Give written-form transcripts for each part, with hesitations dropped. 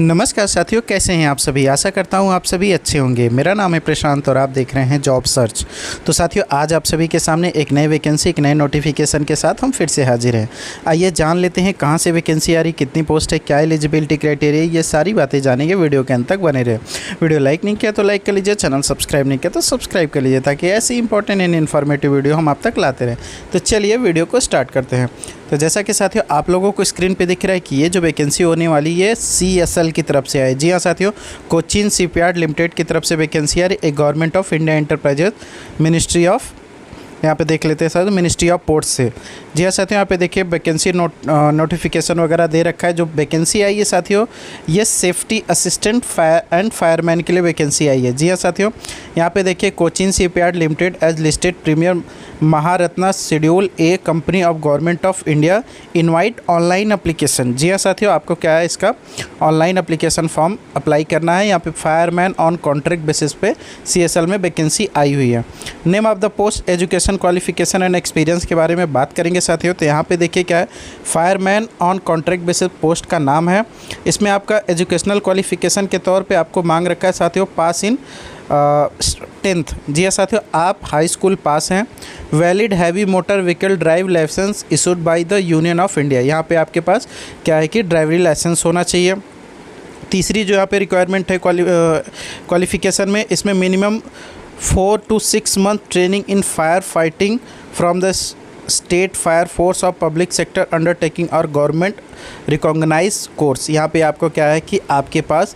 नमस्कार साथियों, कैसे हैं आप सभी। आशा करता हूं आप सभी अच्छे होंगे। मेरा नाम है प्रशांत और आप देख रहे हैं जॉब सर्च। तो साथियों, आज आप सभी के सामने एक नई वैकेंसी, एक नए नोटिफिकेशन के साथ हम फिर से हाजिर हैं। आइए जान लेते हैं कहां से वैकेंसी आ रही, कितनी पोस्ट है, क्या एलिजिबिलिटी क्राइटेरिया, ये सारी बातें जानेंगे। वीडियो के अंत तक बने रहे। वीडियो लाइक नहीं किया तो लाइक कर लीजिए, चैनल सब्सक्राइब नहीं किया तो सब्सक्राइब कर लीजिए, ताकि ऐसी इंपॉर्टेंट एंड इन्फॉर्मेटिव वीडियो हम आप तक लाते रहें। तो चलिए वीडियो को स्टार्ट करते हैं। तो जैसा कि साथियों आप लोगों को स्क्रीन पे दिख रहा है कि ये जो वैकेंसी होने वाली है CSL की तरफ से है। जी हाँ साथियों, कोचीन शिपयार्ड लिमिटेड की तरफ से वैकेंसी आ रही है। Government of India enterprises, ministry of, यहाँ पे देख लेते हैं साथियों, मिनिस्ट्री ऑफ पोर्ट्स से। जी हाँ साथियों, यहाँ पे देखिए वैकेंसी नोटिफिकेशन वगैरह दे रखा है। जो वैकेंसी आई है साथियों, ये सेफ्टी असिस्टेंट फायरमैन के लिए वैकेंसी आई है। जी हाँ साथियों, यहाँ पे देखिए Cochin shipyard limited as listed premier Maharatna schedule A company of government of India invite online application. जी हाँ साथियों, आपको क्या है, इसका ऑनलाइन एप्लीकेशन फॉर्म अप्लाई करना है। यहाँ पे फायरमैन ऑन कॉन्ट्रैक्ट बेसिस पे CSL में वैकेंसी आई हुई है। Name of the post, education qualification and experience के बारे में बात करेंगे साथियों। तो यहाँ पे देखिए क्या है, fireman on contract basis post का नाम है। इसमें आपका एजुकेशनल क्वालिफिकेशन के तौर पे आपको मांग रखा है साथियों पास इन 10th। जी हाँ साथियों, आप हाई स्कूल पास हैं। Valid heavy motor vehicle drive licence issued by the union of India. यहाँ पे आपके पास क्या है कि ड्राइवरी लाइसेंस होना चाहिए। तीसरी जो यहाँ पे रिक्वायरमेंट है क्वालिफिकेशन में, इसमें minimum 4 to 6 month training in fire fighting from the state fire force of public sector undertaking और गवर्नमेंट रिकॉग्नाइज कोर्स। यहाँ पे आपको क्या है कि आपके पास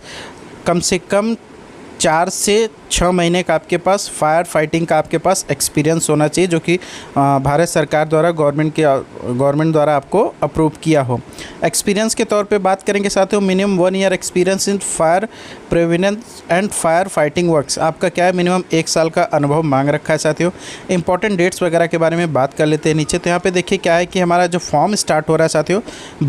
कम से कम 4 से 6 महीने का आपके पास फायर फाइटिंग का आपके पास एक्सपीरियंस होना चाहिए, जो कि भारत सरकार द्वारा गवर्नमेंट द्वारा आपको अप्रूव किया हो। एक्सपीरियंस के तौर पे बात करेंगे साथियों, minimum 1 year experience in fire prevention and fire fighting works. आपका क्या है, मिनिमम 1 साल का अनुभव मांग रखा है साथियों। इंपॉर्टेंट डेट्स वगैरह के बारे में बात कर लेते हैं नीचे। तो यहाँ पे देखिए क्या है कि हमारा जो फॉर्म स्टार्ट हो रहा है साथियों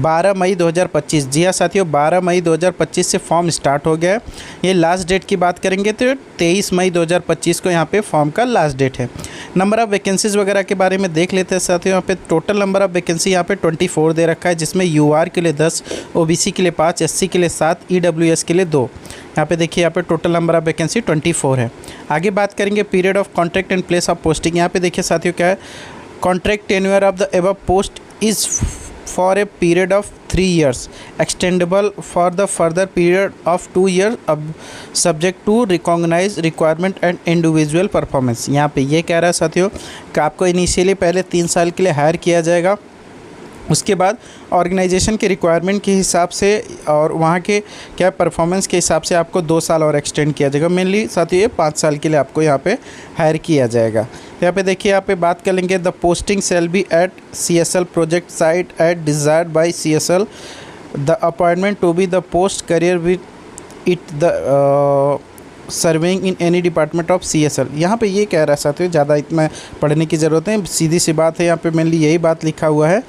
12 मई 2025। जी हाँ साथियों, 12 मई 2025 से फॉर्म स्टार्ट हो गया है। ये लास्ट डेट की बात करेंगे तो 23 मई 2025 को यहाँ पे फॉर्म का लास्ट डेट है। नंबर ऑफ़ वैकेंसीज़ वगैरह के बारे में देख लेते हैं साथियों। यहाँ पे टोटल नंबर ऑफ़ वैकेंसी यहाँ पे 24 दे रखा है, जिसमें UR के लिए 10, OBC के लिए 5, SC के लिए 7, EWS के लिए 2। यहाँ पे देखिए, यहाँ पे टोटल नंबर ऑफ़ वैकेंसी 24 है। आगे बात करेंगे period of contract and place of posting. यहाँ पे देखिए साथियों क्या है, contract tenure of the above post is for a period of 3 years extendable for the further period of 2 years subject to recognized requirement and individual performance। यहाँ पे ये कह रहा है साथियों कि आपको इनिशियली पहले 3 साल के लिए हायर किया जाएगा, उसके बाद ऑर्गेनाइजेशन के रिक्वायरमेंट के हिसाब से और वहाँ के क्या परफॉर्मेंस के हिसाब से आपको 2 साल और एक्सटेंड किया जाएगा। मेनली साथियों ये 5 साल के लिए आपको यहाँ पे हायर किया जाएगा। यहाँ पे देखिए, यहाँ पे बात कर लेंगे, the posting shall be at CSL project site at desired by CSL। The appointment to be the post career with it the serving in any department of CSL। यहाँ पे ये कह रहा है साथियों, ज़्यादा इतना पढ़ने की ज़रूरत है, सीधी सी बात है। यहाँ पे मेनली यही बात लिखा हुआ है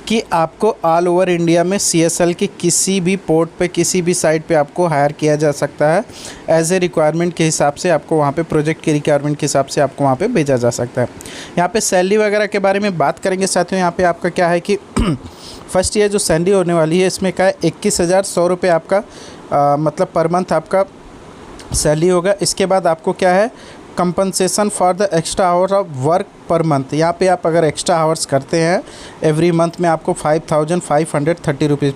कि आपको ऑल ओवर इंडिया में CSL की किसी भी पोर्ट पे, किसी भी साइट पे आपको हायर किया जा सकता है। एज ए रिक्वायरमेंट के हिसाब से आपको वहाँ पे, प्रोजेक्ट के रिक्वायरमेंट के हिसाब से आपको वहाँ पे भेजा जा सकता है। यहाँ पे सैलरी वगैरह के बारे में बात करेंगे साथियों। यहाँ पे आपका क्या है कि फर्स्ट ईयर जो सैलरी होने वाली है, इसमें क्या है 21,100 रुपये आपका मतलब पर मंथ आपका सैलरी होगा। इसके बाद आपको क्या है, compensation for the extra hours of work per month. यहाँ पे आप अगर एक्स्ट्रा आवर्स करते हैं एवरी मंथ में आपको 5,530 रुपीज़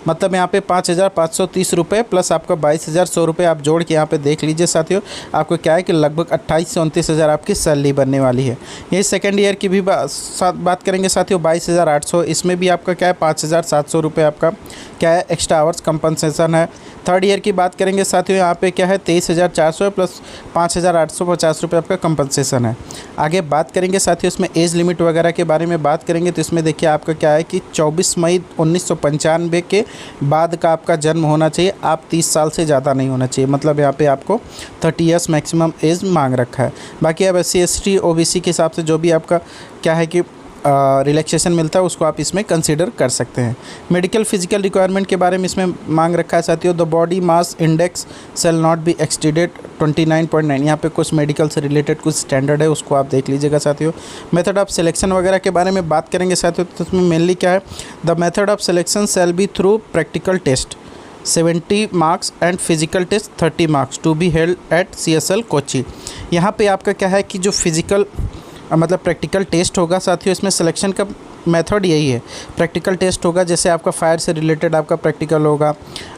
मतलब यहाँ पे 5,530 रुपये प्लस आपका 22,100 रुपये आप जोड़ के यहाँ पे देख लीजिए साथियों, आपको क्या है कि लगभग 28 से 29 हज़ार आपकी सैलरी बनने वाली है। ये सेकेंड ईयर की भी बात करेंगे साथियों, 22,800, इसमें भी आपका क्या है 5,700 रुपये आपका क्या है एक्स्ट्रा आवर्स कंपनसेशन है। थर्ड ईयर की बात करेंगे साथियों, यहाँ पे क्या है 23,400 प्लस 5,850 रुपये आपका कंपनसेशन है। आगे बात करेंगे साथियों, इसमें एज लिमिट वगैरह के बारे में बात करेंगे तो इसमें देखिए आपका क्या है कि 24 मई 1995 के बाद का आपका जन्म होना चाहिए। आप 30 साल से ज़्यादा नहीं होना चाहिए, मतलब यहाँ पे आपको 30 ईयर्स मैक्सिमम एज मांग रखा है। बाकी अब SC ST OBC के हिसाब से जो भी आपका क्या है कि रिलैक्सेशन मिलता है उसको आप इसमें कंसीडर कर सकते हैं। मेडिकल फिजिकल रिक्वायरमेंट के बारे में इसमें मांग रखा है साथियों, the body mass index shall not be exceeded 29.9। यहाँ पे कुछ मेडिकल से रिलेटेड कुछ स्टैंडर्ड है, उसको आप देख लीजिएगा साथियों। मेथड ऑफ सिलेक्शन वगैरह के बारे में बात करेंगे साथियों, तो उसमें मेनली क्या है, the method of selection shall be through practical test. 70 marks and physical test 30 marks to be held at CSL Kochi. यहाँ पे आपका क्या है कि जो फिजिकल मतलब प्रैक्टिकल टेस्ट होगा साथियों, इसमें सिलेक्शन का मेथड यही है। प्रैक्टिकल टेस्ट होगा जैसे आपका फायर से रिलेटेड आपका प्रैक्टिकल होगा,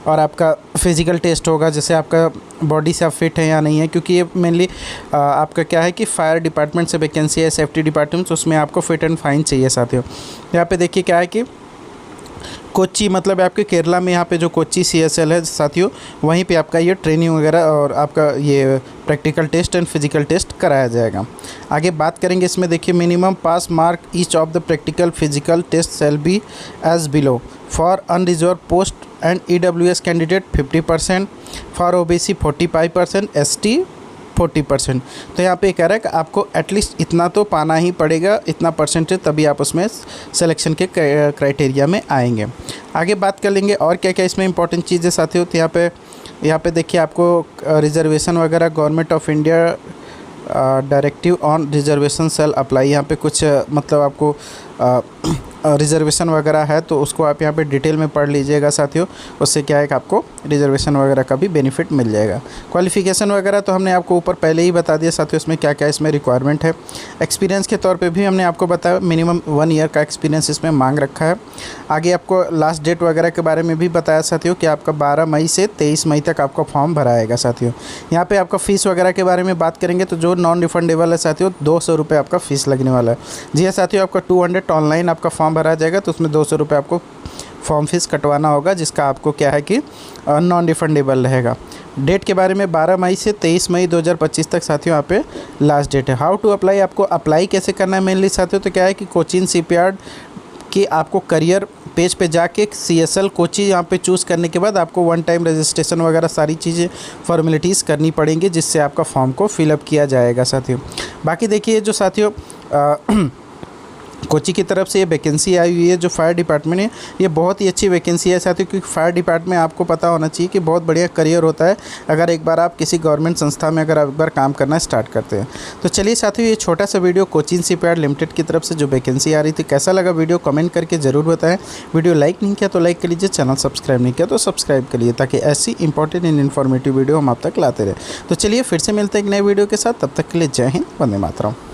और आपका फिज़िकल टेस्ट होगा जैसे आपका बॉडी से आप फिट है या नहीं है, क्योंकि ये मेनली आपका क्या है कि फायर डिपार्टमेंट से वैकेंसी है, सेफ्टी डिपार्टमेंट, उसमें आपको फिट एंड फाइन चाहिए साथियों। यहाँ पे देखिए क्या है कि कोच्चि मतलब आपके केरला में यहाँ पे जो कोच्चि CSL है साथियों, वहीं पे आपका ये ट्रेनिंग वगैरह और आपका ये practical test and physical test कराया जाएगा। आगे बात करेंगे इसमें, देखिए minimum pass mark each of the practical physical test shall be as below. For unreserved post and EWS candidate 50%, for OBC 45%, ST 40%। तो यहाँ पे कह रहा है कि आपको एटलीस्ट इतना तो पाना ही पड़ेगा, इतना परसेंटेज, तभी आप उसमें सिलेक्शन के क्राइटेरिया में आएंगे। आगे बात कर लेंगे और क्या क्या इसमें इंपॉर्टेंट चीज़ें साथियों। तो यहाँ पे देखिए आपको रिजर्वेशन वगैरह, government of India directive on reservation shall apply, यहाँ पे कुछ मतलब आपको रिजर्वेशन वगैरह है तो उसको आप यहाँ पे डिटेल में पढ़ लीजिएगा साथियों। उससे क्या है कि आपको रिजर्वेशन वगैरह का भी बेनिफिट मिल जाएगा। क्वालिफ़िकेशन वगैरह तो हमने आपको ऊपर पहले ही बता दिया साथियों, इसमें क्या क्या इसमें रिक्वायरमेंट है। एक्सपीरियंस के तौर पे भी हमने आपको बताया, मिनिमम 1 ईयर का एक्सपीरियंस इसमें मांग रखा है। आगे आपको लास्ट डेट वगैरह के बारे में भी बताया साथियों कि आपका 12 मई से 23 मई तक आपका फॉर्म भराएगा साथियों। यहाँ पर आपका फ़ीस वगैरह के बारे में बात करेंगे तो जो नॉन रिफंडेबल है साथियों, 200 रुपये आपका फ़ीस लगने वाला है। जी हाँ साथियों, आपका 200 ऑनलाइन आपका फॉर्म भरा जाएगा, तो उसमें 200 रुपये आपको फॉर्म फीस कटवाना होगा, जिसका आपको क्या है कि नॉन रिफंडेबल रहेगा। डेट के बारे में 12 मई से 23 मई 2025 तक साथियों यहाँ पे लास्ट डेट है। हाउ टू अप्लाई, आपको अप्लाई कैसे करना है मेनली साथियों, तो क्या है कि कोचीन शिपयार्ड की आपको करियर पेज पे जाके CSL कोची यहाँ पे चूज़ करने के बाद आपको 1 टाइम रजिस्ट्रेशन वगैरह सारी चीज़ें फॉर्मेलिटीज़ करनी पड़ेंगी, जिससे आपका फॉर्म को फिलअप किया जाएगा साथियों। बाकी देखिए जो साथियों कोची की तरफ से ये वैकेंसी आई हुई है जो फायर डिपार्टमेंट है, ये बहुत ही अच्छी वैकेंसी है साथियों, क्योंकि फायर डिपार्टमेंट आपको पता होना चाहिए कि बहुत बढ़िया करियर होता है अगर एक बार आप किसी गवर्नमेंट संस्था में अगर आप एक बार काम करना स्टार्ट करते हैं। तो चलिए साथियों, ये छोटा सा वीडियो कोचीन शिपयार्ड लिमिटेड की तरफ से जो वैकेंसी आ रही थी, कैसा लगा वीडियो कमेंट करके ज़रूर बताएं। वीडियो लाइक नहीं किया तो लाइक कर लीजिए, चैनल सब्सक्राइब नहीं किया तो सब्सक्राइब कर लीजिए, ताकि ऐसी इंपॉर्टेंट एंड इन्फॉर्मेटिव वीडियो हम आप तक लाते रहे। तो चलिए फिर से मिलते हैं एक नए वीडियो के साथ, तब तक के लिए जय हिंद, वंदे मातरम।